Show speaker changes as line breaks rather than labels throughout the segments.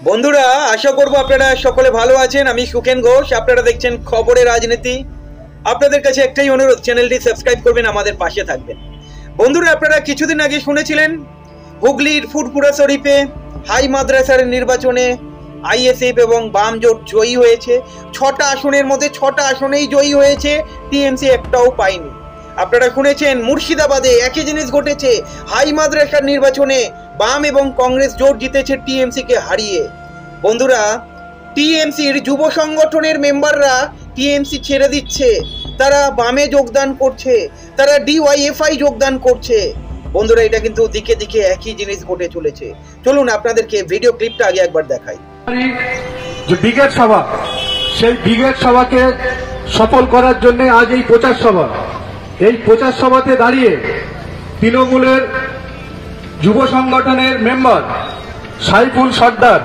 বন্ধুরা, আশা করব আপনারা সকলে ভালো আছেন। আমি সুখেন ঘোষ, আপনারা দেখছেন খবরে রাজনীতি। আপনাদের কাছে একটাই অনুরোধ, চ্যানেলটি সাবস্ক্রাইব করবেন, আমাদের পাশে থাকবেন। বন্ধুরা, আপনারা কিছুদিন আগে শুনেছিলেন হুগলির ফুরফুরা শরীফে হাই মাদ্রাসার নির্বাচনে আইএসএফ এবং বাম জোট জয়ী হয়েছে। 6টা আসনের মধ্যে 6টা আসনেই জয়ী হয়েছে, টিএমসি একটাও পায়নি। আপনারা শুনেছেন মুর্শিদাবাদে একই জিনিস ঘটেছে, হাই মাদ্রাসার নির্বাচনে বাম এবং কংগ্রেস জোট জিতেছে টিএমসি কে হারিয়ে। বন্ধুরা, টিএমসির যুব সংগঠনের মেম্বাররা টিএমসি ছেড়ে দিচ্ছে, তারা বামে যোগদান করছে, তারা ডিওয়াইএফআই যোগদান করছে। বন্ধুরা, এটা কিন্তু দিকে দিকে একই জিনিস ঘটে চলেছে। চলুন আপনাদেরকে ভিডিও ক্লিপটা আগে একবার দেখাই।
যে ব্রিগেড সভা, সেই ব্রিগেড সভাকে সফল করার জন্য আজ এই প্রচার সভা। এই প্রচার সভাতে দাঁড়িয়ে তৃণমূলের যুব সংগঠনের মেম্বার সাইফুল সর্দার,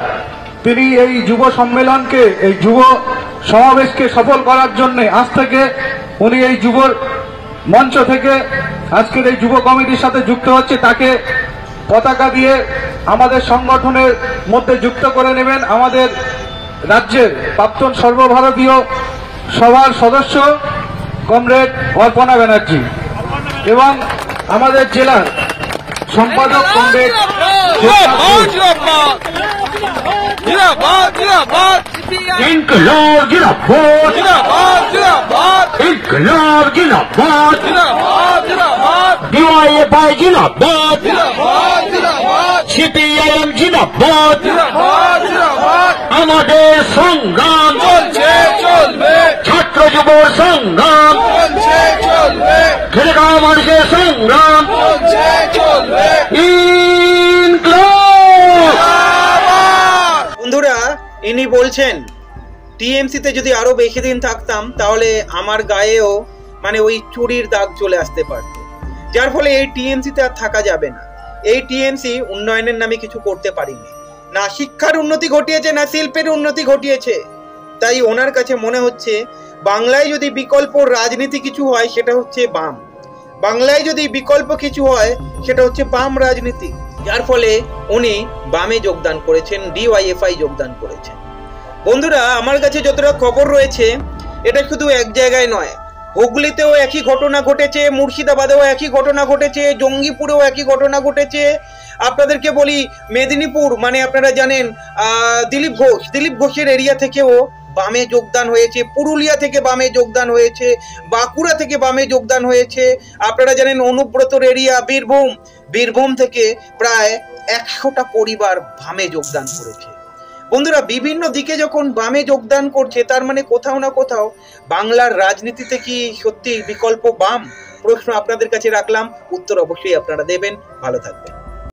তিনি এই যুব সম্মেলনকে, এই যুব সমাবেশকে সফল করার জন্য আজ থেকে উনি এই যুব মঞ্চ থেকে আজকের এই যুব কমিটির সাথে যুক্ত হচ্ছে। তাকে পতাকা দিয়ে আমাদের সংগঠনের মধ্যে যুক্ত করে নেবেন আমাদের রাজ্যের প্রাক্তন সর্বভারতীয় সভার সদস্য কমরেড অর্পণা ব্যানার্জি এবং আমাদের জেলার সম্পাদক কমরেড
ইনকলাব জিন্দাবাদ, ইনকলাব জিন্দাবাদ, ডিওয়াইএফআই জিন্দাবাদ, সিপিআইএম জিন্দাবাদ। আমাদের সংগ্রাম চলছে, চলবে, ছাত্র যুব সংগ্রাম চলছে, চলবে, খেলেগাঁও মানুষের সংগ্রাম চলছে, চলবে।
বন্ধুরা, ইনি বলছেন টিএমসিতে যদি আরো বেশি দিন থাকতাম তাহলে আমার গায়েও ওই চুরির দাগ চলে আসতে পারত, যার ফলে এই টিএমসিতে আর থাকা যাবে না। এই টিএমসি উন্নয়নের নামে কিছু করতে পারিনি, না শিক্ষার উন্নতি ঘটিয়েছে, না শিল্পের উন্নতি ঘটিয়েছে। তাই ওনার কাছে মনে হচ্ছে বাংলায় যদি বিকল্প রাজনীতি কিছু হয় সেটা হচ্ছে বাম, বাংলায় যদি বিকল্প কিছু হয় সেটা হচ্ছে বাম রাজনীতি, যার ফলে উনি বামে যোগদান করেছেন, ডিওয়াইএফআই যোগদান করেছেন। বন্ধুরা, আমার কাছে যতটা খবর রয়েছে এটা শুধু এক জায়গায় নয়, হুগলিতেও একই ঘটনা ঘটেছে, মুর্শিদাবাদেও একই ঘটনা ঘটেছে, জঙ্গিপুরেও একই ঘটনা ঘটেছে। আপনাদেরকে বলি, মেদিনীপুর আপনারা জানেন দিলীপ ঘোষের এরিয়া থেকেও বামে যোগদান হয়েছে, পুরুলিয়া থেকে বামে যোগদান হয়েছে, বাঁকুড়া থেকে বামে যোগদান হয়েছে। আপনারা জানেন অনুব্রতর এরিয়া বীরভূম থেকে প্রায় 100টা পরিবার বামে যোগদান করেছে। বন্ধুরা, বিভিন্ন দিকে যখন বামে যোগদান করছে, তার কোথাও না কোথাও বাংলার রাজনীতিতে কি সত্যি বিকল্প বাম? প্রশ্ন আপনাদের কাছে রাখলাম, উত্তর অবশ্যই আপনারা দেবেন। ভালো থাকবেন।